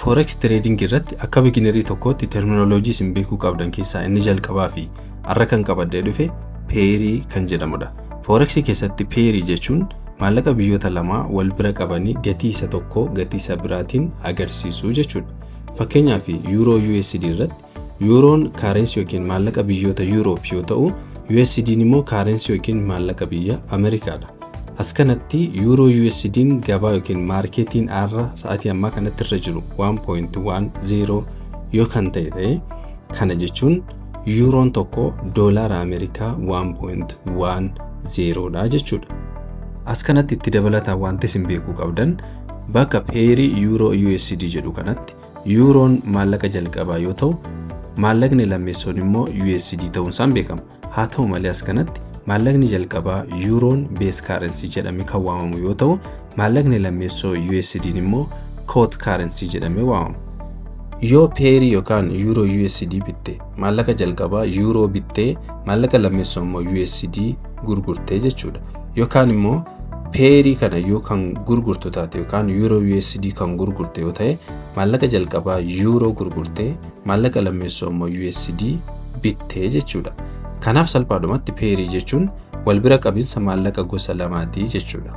Forex trading irratti akka beginnerii tokkotti terminoloojii isin beekuu qabdan keessaa inni jalqabaa fi arra kan qabadee dhufe pairii kan jedhamudha. Forex keessatti pairii jechuun maallaqa biyyoota lama wal bira qabanii gatii isa tokko gatii isa biraatiin agarsiisuu jechuudha. Fakkeenyaaf Euro USD irratti Euroon currency yookiin maallaqa biyyoota Europe yoo ta'u, USD immoo currency yookiin maallaqa biyya Ameerikaadha. As kanatti Euro USD'n gabaa yookiin maarkeetiin arra sa'aatii ammaa kanatti irra jiru 1.10 yoo kan ta'e kana jechuun Euroon tokko doolaara Ameerikaa 1.10 dha jechuudha. As kanatti itti dabalataan wanti isin beekuu qabdan bakka pairii Euro USD jedhu kanatti Euroon maallaqa jalqabaa yoo ta'u, maallaqni lammeessoon immoo USD ta'uun isaan beekama. Haa ta'u malee as kanatti maallaqni jalqabaa Euroon base currency jedhamee kan waamamu yoo ta'u, maallaqni lammeessoo USD immoo quote currency jedhamee waamama. Yoo pairii yookaan Euro USD bitte maallaqa jalqabaa Euro bittee maallaqa lammeessoo immoo USD gurgurtee jechuudha. Yookaan immoo pairii kana yoo kan gurgurtu taate yookaan Euro USD kan gurgurte yoo ta'e maallaqa jalqabaa Euro gurgurtee maallaqa lammeessoo immoo USD bittee jechuudha. Kanaaf salphaadhumatti pairii jechuun wal bira qabinsa maallaqa gosa lamaati jechuudha.